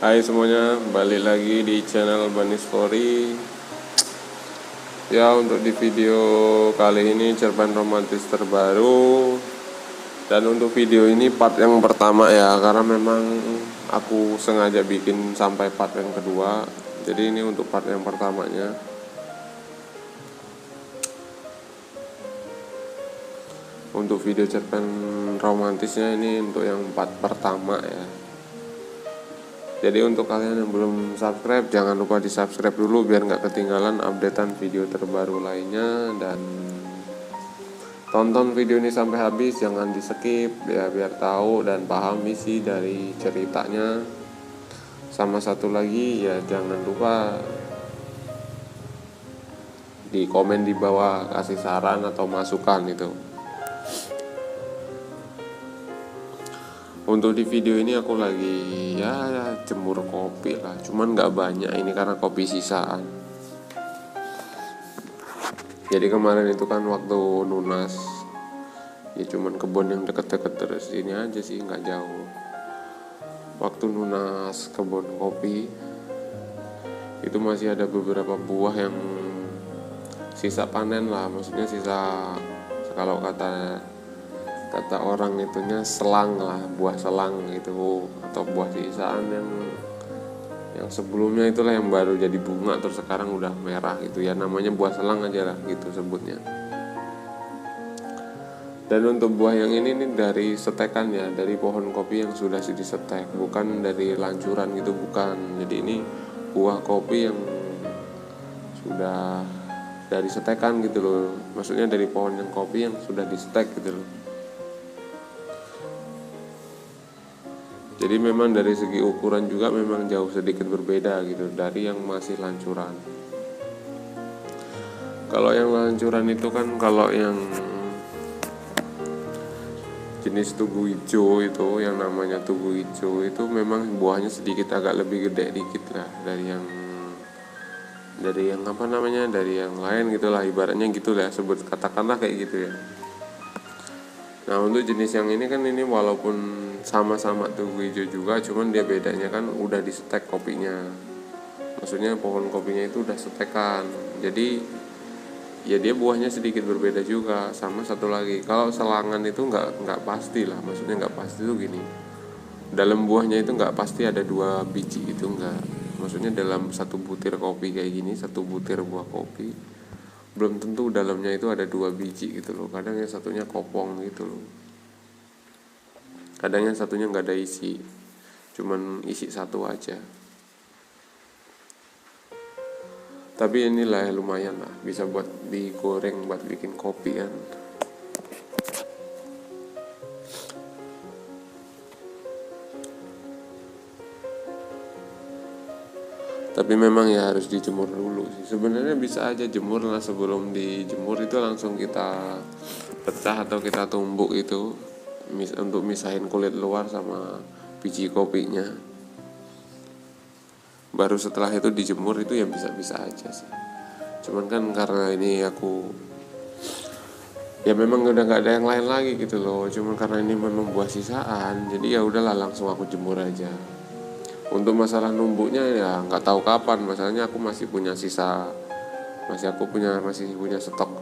Hai semuanya, balik lagi di channel Bunny Story. Ya, untuk di video kali ini cerpen romantis terbaru. Dan untuk video ini part yang pertama ya, karena memang aku sengaja bikin sampai part yang kedua. Jadi ini untuk part yang pertamanya. Untuk video cerpen romantisnya ini untuk yang part pertama ya. Jadi untuk kalian yang belum subscribe, jangan lupa di subscribe dulu biar nggak ketinggalan updatean video terbaru lainnya. Dan tonton video ini sampai habis, jangan di skip ya, biar tahu dan paham isi dari ceritanya. Sama satu lagi ya, jangan lupa di komen di bawah kasih saran atau masukan itu. Untuk di video ini aku lagi ya jemur kopi lah, cuman nggak banyak ini karena kopi sisaan. Jadi kemarin itu kan waktu nunas, ya cuman kebun yang deket-deket terus ini aja sih, nggak jauh. Waktu nunas kebun kopi itu masih ada beberapa buah yang sisa panen lah, maksudnya sisa, kalau kata orang itunya selang lah, buah selang gitu, atau buah sisaan yang sebelumnya itulah yang baru jadi bunga terus sekarang udah merah gitu ya, namanya buah selang aja lah gitu sebutnya. Dan untuk buah yang ini nih dari setekan ya, dari pohon kopi yang sudah disetek, bukan dari lancuran gitu, bukan. Jadi ini buah kopi yang sudah dari setekan gitu loh, maksudnya dari pohon yang kopi yang sudah disetek gitu loh. Jadi memang dari segi ukuran juga memang jauh sedikit berbeda gitu dari yang masih lancuran. Kalau yang lancuran itu kan, kalau yang jenis tugu hijau itu, yang namanya tugu hijau itu memang buahnya sedikit agak lebih gede dikit lah dari yang apa namanya, dari yang lain gitulah, ibaratnya gitulah, sebut katakanlah kayak gitu ya. Nah untuk jenis yang ini kan, ini walaupun sama-sama tugu hijau juga, cuman dia bedanya kan udah disetek kopinya. Maksudnya pohon kopinya itu udah setekan. Jadi ya dia buahnya sedikit berbeda juga. Sama satu lagi, kalau selangan itu nggak pasti lah. Maksudnya nggak pasti tuh gini, dalam buahnya itu nggak pasti ada 2 biji itu, nggak. Maksudnya dalam satu butir kopi kayak gini, satu butir buah kopi, belum tentu dalamnya itu ada 2 biji gitu loh. Kadang yang satunya kopong gitu loh, kadang yang satunya nggak ada isi, cuman isi satu aja. Tapi inilah lumayan lah, bisa buat digoreng, buat bikin kopi kan. Tapi memang ya harus dijemur dulu sih. Sebenarnya bisa aja jemur lah, sebelum dijemur itu langsung kita pecah atau kita tumbuk itu, untuk misahin kulit luar sama biji kopinya. Baru setelah itu dijemur itu ya bisa-bisa aja sih. Cuman kan karena ini aku ya memang udah nggak ada yang lain lagi gitu loh. Cuman karena ini memang buah sisaan, jadi ya udahlah langsung aku jemur aja. Untuk masalah numbuknya ya nggak tahu kapan. Masalahnya aku masih punya sisa, masih punya stok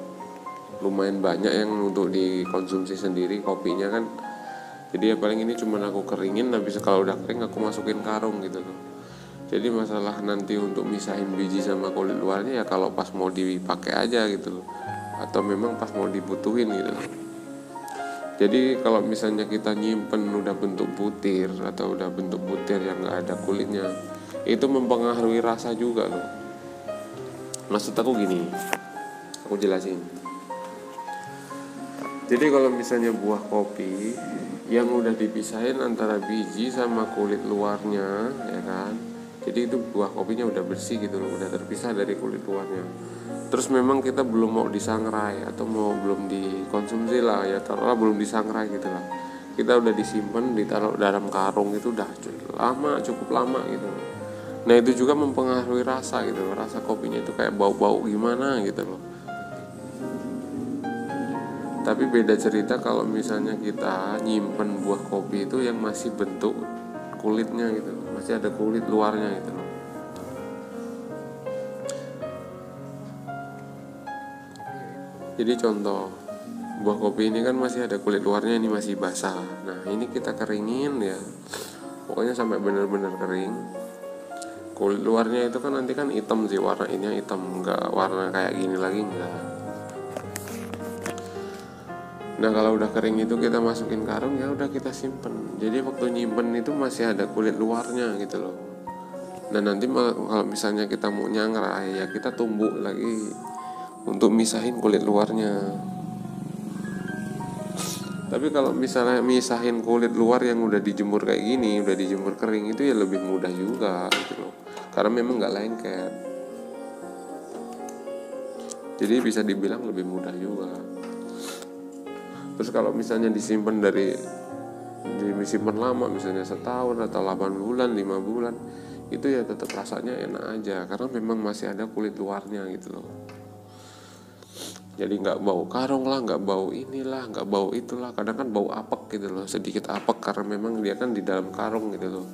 lumayan banyak yang untuk dikonsumsi sendiri kopinya kan. Jadi ya paling ini cuma aku keringin, habis kalau udah kering aku masukin karung gitu loh. Jadi masalah nanti untuk misahin biji sama kulit luarnya ya kalau pas mau dipakai aja gitu loh, atau memang pas mau dibutuhin gitu loh. Jadi kalau misalnya kita nyimpen udah bentuk butir atau udah bentuk butir yang nggak ada kulitnya, itu mempengaruhi rasa juga loh. Maksud aku gini, aku jelasin. Jadi kalau misalnya buah kopi yang udah dipisahin antara biji sama kulit luarnya, ya kan, jadi itu buah kopinya udah bersih gitu loh, udah terpisah dari kulit luarnya. Terus memang kita belum mau disangrai atau belum dikonsumsi lah ya, taruhlah belum disangrai gitu lah, kita udah disimpan ditaruh dalam karung itu udah cukup lama gitu. Nah itu juga mempengaruhi rasa gitu loh, rasa kopinya itu kayak bau-bau gimana gitu loh. Tapi beda cerita kalau misalnya kita nyimpen buah kopi itu yang masih bentuk kulitnya gitu, masih ada kulit luarnya gitu loh. Jadi contoh, buah kopi ini kan masih ada kulit luarnya, ini masih basah. Nah ini kita keringin ya, pokoknya sampai benar-benar kering. Kulit luarnya itu kan nanti kan hitam sih, warna ini hitam, nggak warna kayak gini lagi, enggak. Nah kalau udah kering itu kita masukin karung, ya udah kita simpen. Jadi waktu nyimpen itu masih ada kulit luarnya gitu loh. Dan nanti kalau misalnya kita mau nyangrai, ya kita tumbuk lagi untuk misahin kulit luarnya. Tapi kalau misalnya misahin kulit luar yang udah dijemur kayak gini, udah dijemur kering, itu ya lebih mudah juga gitu loh. Karena memang nggak lengket. Jadi bisa dibilang lebih mudah juga. Terus kalau misalnya disimpan lama, misalnya setahun atau 8 bulan, 5 bulan, itu ya tetap rasanya enak aja karena memang masih ada kulit luarnya gitu loh. Jadi nggak bau karung lah, nggak bau inilah, nggak bau itulah. Kadang kan bau apek gitu loh, sedikit apek karena memang dia kan di dalam karung gitu loh.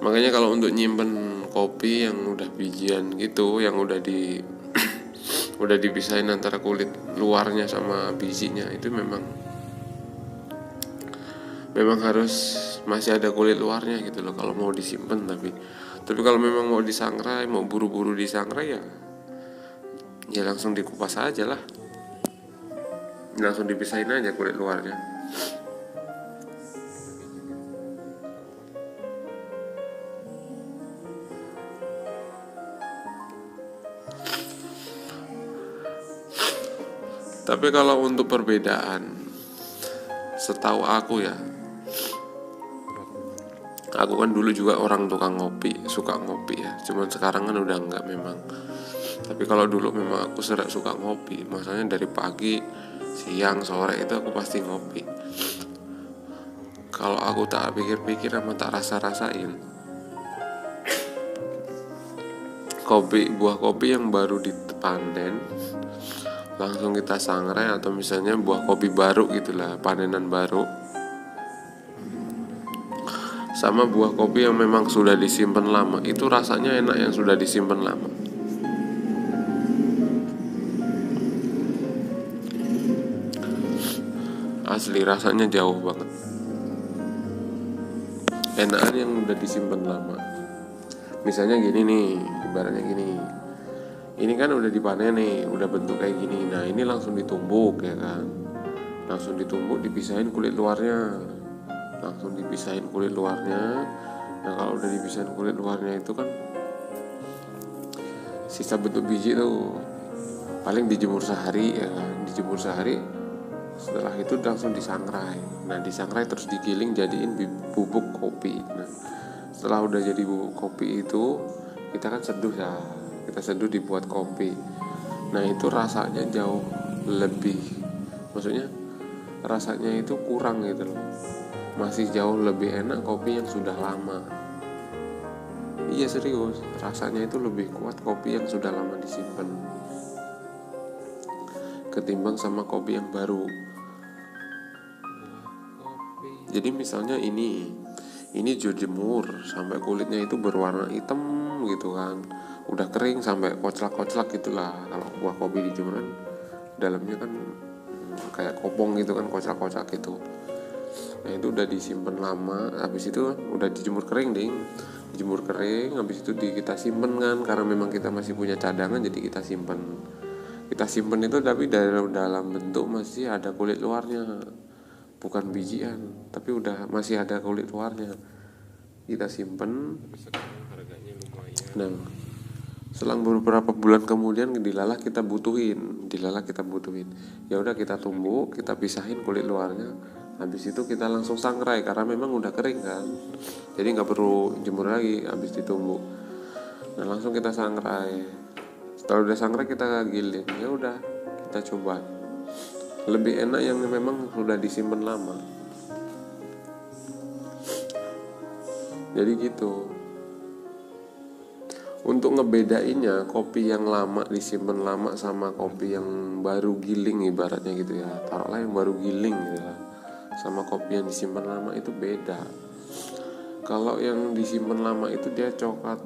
Makanya kalau untuk nyimpen kopi yang udah bijian gitu, yang udah udah dipisahin antara kulit luarnya sama bijinya, itu memang harus masih ada kulit luarnya gitu loh kalau mau disimpan. Tapi kalau memang mau disangrai, mau buru-buru disangrai, ya langsung dikupas aja lah, langsung dipisahin aja kulit luarnya. Tapi kalau untuk perbedaan, setahu aku ya, aku kan dulu juga orang tukang ngopi, suka ngopi ya. Cuman sekarang kan udah enggak memang. Tapi kalau dulu memang aku suka ngopi. Maksudnya dari pagi, siang, sore itu aku pasti ngopi. Kalau aku tak pikir-pikir sama tak rasa-rasain, buah kopi yang baru dipanen langsung kita sangrai, atau misalnya buah kopi baru gitulah, panenan baru, sama buah kopi yang memang sudah disimpan lama, itu rasanya enak yang sudah disimpan lama. Asli rasanya jauh banget. Enakan yang udah disimpan lama. Misalnya gini nih, ibaratnya gini. Ini kan udah dipanen nih, udah bentuk kayak gini. Nah ini langsung ditumbuk ya kan. Langsung ditumbuk, dipisahin kulit luarnya. Nah kalau udah dipisahin kulit luarnya itu kan sisa bentuk biji tuh paling dijemur sehari ya kan. Dijemur sehari, setelah itu langsung disangrai. Nah disangrai terus digiling jadiin bubuk kopi. Nah setelah udah jadi bubuk kopi itu kita kan seduh ya, kita seduh dibuat kopi. Nah itu rasanya jauh lebih, maksudnya rasanya itu kurang gitu loh, masih jauh lebih enak kopi yang sudah lama. Iya serius, rasanya itu lebih kuat kopi yang sudah lama disimpan ketimbang sama kopi yang baru. Jadi misalnya ini jemur sampai kulitnya itu berwarna hitam gitu kan, udah kering sampai koclak gitulah. Kalau buah kopi dijemur kan dalamnya kan kayak kopong gitu kan, koclak gitu. Nah itu udah disimpan lama, habis itu udah dijemur kering habis itu kita simpen kan, karena memang kita masih punya cadangan, jadi kita simpen itu, tapi dalam bentuk masih ada kulit luarnya, bukan bijian, tapi udah masih ada kulit luarnya. Kita simpen. Nah selang beberapa bulan kemudian dilalah kita butuhin. Ya udah kita tumbuk, kita pisahin kulit luarnya. Habis itu kita langsung sangrai karena memang udah kering kan. Jadi nggak perlu jemur lagi habis ditumbuk. Nah langsung kita sangrai. Setelah udah sangrai kita giling. Ya udah kita coba. Lebih enak yang memang sudah disimpan lama. Jadi gitu. Untuk ngebedainnya, kopi yang lama disimpan lama sama kopi yang baru giling ibaratnya gitu ya, taruhlah yang baru giling gitu lah, sama kopi yang disimpan lama itu beda. Kalau yang disimpan lama itu dia coklat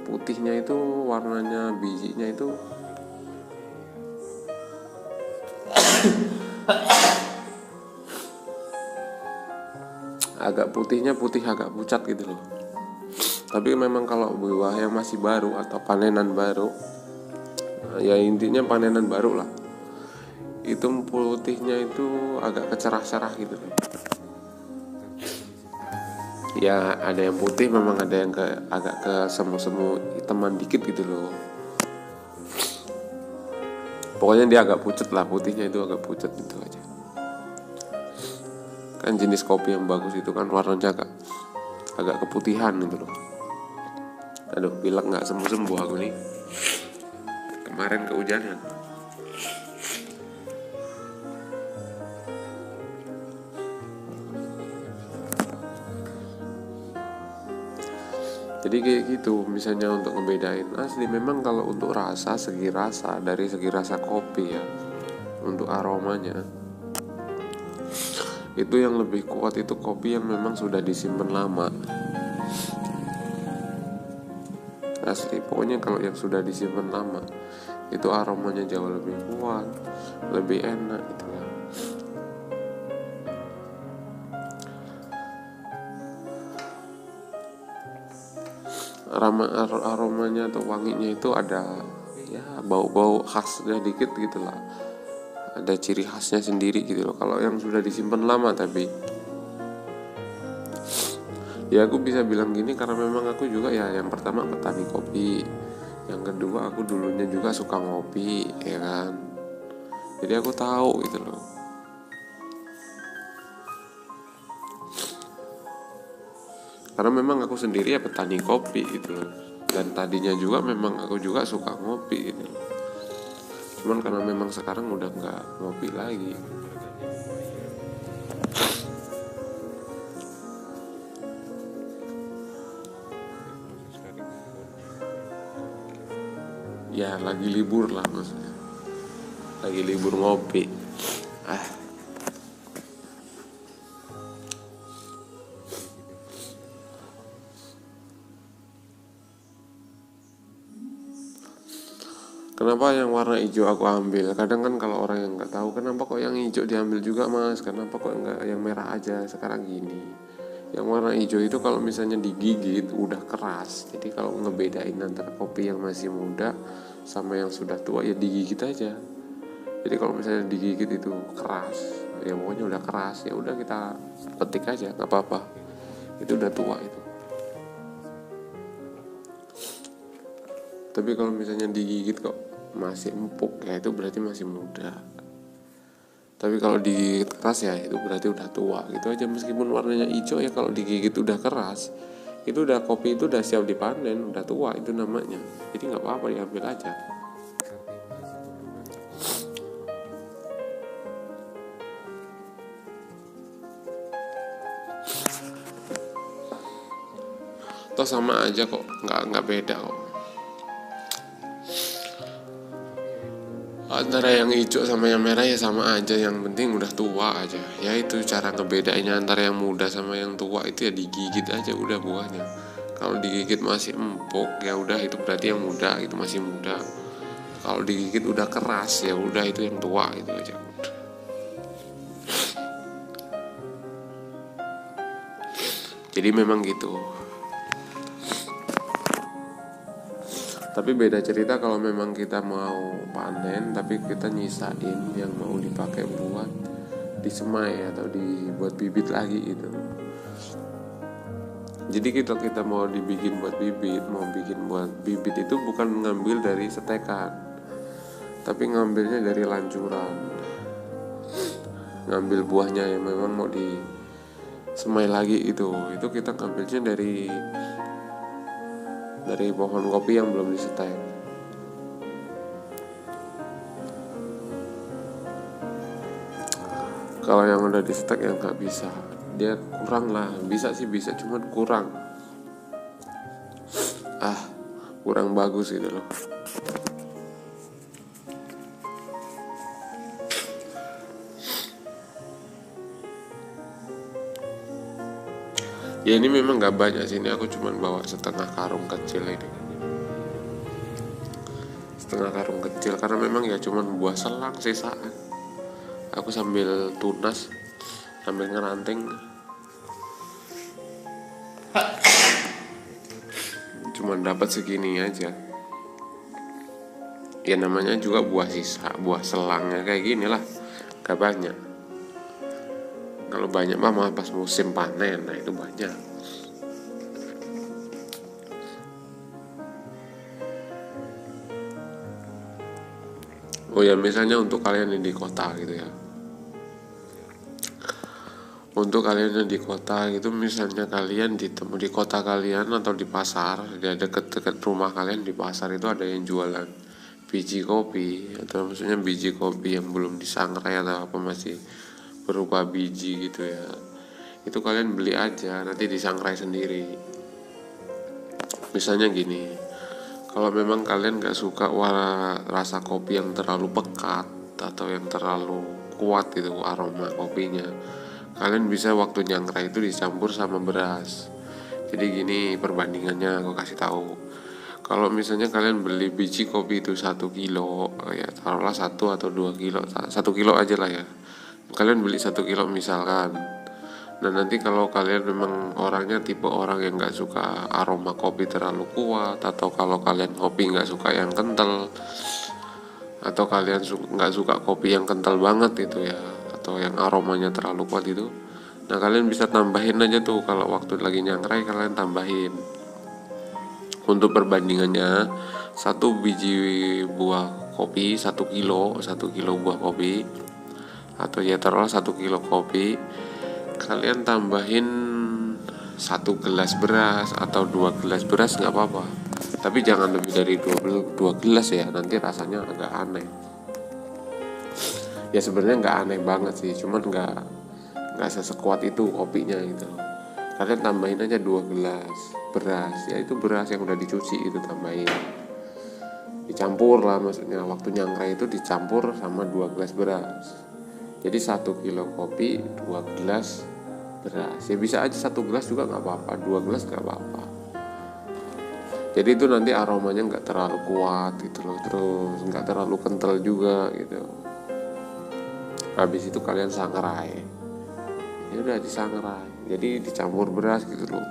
putihnya itu warnanya bijinya itu agak putihnya putih agak pucat gitu loh. Tapi memang kalau buah yang masih baru atau panenan baru, ya intinya panenan baru lah, itu putihnya itu agak kecerah-cerah gitu loh. Ya ada yang putih, memang ada yang agak ke semu-semu hitaman dikit gitu loh. Pokoknya dia agak pucat lah, putihnya itu agak pucat gitu aja. Kan jenis kopi yang bagus itu kan warnanya agak keputihan gitu loh. Aduh, pilek nggak sembuh-sembuh aku nih. Kemarin kehujanan. Jadi kayak gitu, misalnya untuk ngebedain asli memang kalau untuk rasa, dari segi rasa kopi ya, untuk aromanya itu yang lebih kuat itu kopi yang memang sudah disimpan lama. Asli, pokoknya kalau yang sudah disimpan lama itu aromanya jauh lebih kuat, lebih enak gitu lah. Aromanya atau wanginya itu ada ya bau-bau khasnya dikit gitu lah, ada ciri khasnya sendiri gitu loh kalau yang sudah disimpan lama. Tapi ya aku bisa bilang gini karena memang aku juga ya, yang pertama petani kopi, yang kedua aku dulunya juga suka ngopi ya kan, jadi aku tahu gitu loh. Karena memang aku sendiri ya petani kopi gitu loh, dan tadinya juga memang aku juga suka ngopi gitu loh. Cuman karena memang sekarang udah nggak ngopi lagi. Ya lagi libur lah maksudnya, lagi libur ngopi. Kenapa yang warna hijau aku ambil? Kadang kan kalau orang yang nggak tahu, kenapa kok yang hijau diambil juga mas? Kenapa kok nggak yang merah aja? Sekarang gini, yang warna hijau itu kalau misalnya digigit udah keras. Jadi kalau ngebedain antara kopi yang masih muda sama yang sudah tua ya digigit aja. Jadi kalau misalnya digigit itu keras, ya pokoknya udah keras, ya udah kita petik aja, nggak apa-apa. Itu udah tua itu. Tapi kalau misalnya digigit kok masih empuk, ya itu berarti masih muda. Tapi kalau digigit keras ya itu berarti udah tua gitu aja. Meskipun warnanya hijau ya kalau digigit udah keras, itu udah kopi itu udah siap dipanen, udah tua itu namanya. Jadi nggak apa-apa, diambil aja. Toh sama aja kok, nggak beda kok. Antara yang hijau sama yang merah ya sama aja, yang penting udah tua aja. Ya itu cara ngebedainnya antara yang muda sama yang tua itu ya digigit aja udah buahnya. Kalau digigit masih empuk ya udah itu berarti yang muda, itu masih muda. Kalau digigit udah keras ya udah itu yang tua, itu aja udah. Jadi memang gitu. Tapi beda cerita kalau memang kita mau panen tapi kita nyisain yang mau dipakai buat disemai atau dibuat bibit lagi gitu. Jadi kita mau dibikin buat bibit, mau bikin buat bibit itu bukan ngambil dari setekan, tapi ngambilnya dari lancuran. Ngambil buahnya yang memang mau disemai lagi itu kita ngambilnya dari pohon kopi yang belum disetek. Kalau yang udah disetek ya nggak bisa, dia kurang lah. Bisa sih bisa, cuman kurang. kurang bagus gitu loh. Ya ini memang gak banyak sih, ini aku cuman bawa setengah karung kecil ini, setengah karung kecil, karena memang ya cuman buah selang sisaan. Aku sambil tunas, sambil ngeranting, cuman dapat segini aja. Ya namanya juga buah sisa, buah selangnya kayak gini lah, gak banyak. Kalau banyak mah pas musim panen, nah itu banyak. Oh ya, misalnya untuk kalian yang di kota gitu ya, untuk kalian yang di kota gitu, misalnya kalian ditemu di kota kalian atau di pasar, di deket-deket rumah kalian di pasar itu ada yang jualan biji kopi, atau maksudnya biji kopi yang belum disangrai atau apa, masih berupa biji gitu ya, itu kalian beli aja, nanti disangrai sendiri. Misalnya gini, kalau memang kalian gak suka rasa kopi yang terlalu pekat atau yang terlalu kuat gitu aroma kopinya, kalian bisa waktu nyangrai itu dicampur sama beras. Jadi gini perbandingannya aku kasih tahu. Kalau misalnya kalian beli biji kopi itu 1 kilo, ya taruhlah 1 atau 2 kilo, 1 kilo aja lah ya. Kalian beli 1 kilo misalkan. Nah nanti kalau kalian memang orangnya tipe orang yang nggak suka aroma kopi terlalu kuat, atau kalau kalian kopi nggak suka yang kental, atau kalian nggak suka kopi yang kental banget itu ya, atau yang aromanya terlalu kuat itu, nah kalian bisa tambahin aja tuh, kalau waktu lagi nyangrai kalian tambahin. Untuk perbandingannya, 1 biji buah kopi 1 kilo, 1 kilo buah kopi, atau ya taruhlah 1 kilo kopi, kalian tambahin 1 gelas beras atau 2 gelas beras nggak apa-apa, tapi jangan lebih dari 2 gelas ya, nanti rasanya agak aneh. Ya sebenarnya nggak aneh banget sih, cuman nggak sesekuat itu kopinya gitu. Kalian tambahin aja 2 gelas beras, ya itu beras yang udah dicuci itu tambahin, dicampur lah, maksudnya waktu nyangrai itu dicampur sama 2 gelas beras. Jadi 1 kilo kopi 2 gelas beras, ya bisa aja 1 gelas juga nggak apa-apa, 2 gelas nggak apa-apa. Jadi itu nanti aromanya nggak terlalu kuat gitu loh, terus nggak terlalu kental juga gitu. Habis itu kalian sangrai, ya udah disangrai, jadi dicampur beras gitu loh.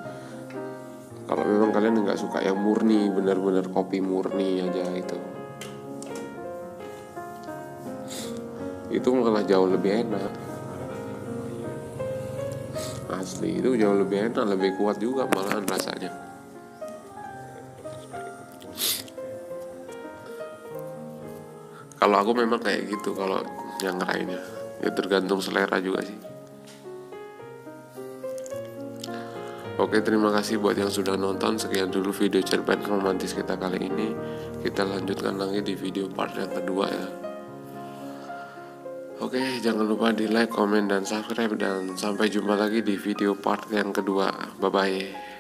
Kalau memang kalian nggak suka yang murni, benar-benar kopi murni aja, itu malah jauh lebih enak. Asli itu jauh lebih enak, lebih kuat juga malahan rasanya. Kalau aku memang kayak gitu kalau yang lainnya, ya tergantung selera juga sih. Oke, terima kasih buat yang sudah nonton. Sekian dulu video cerpen romantis kita kali ini. Kita lanjutkan lagi di video part yang kedua ya. Oke, jangan lupa di like, komen, dan subscribe. Dan sampai jumpa lagi di video part yang kedua. Bye-bye.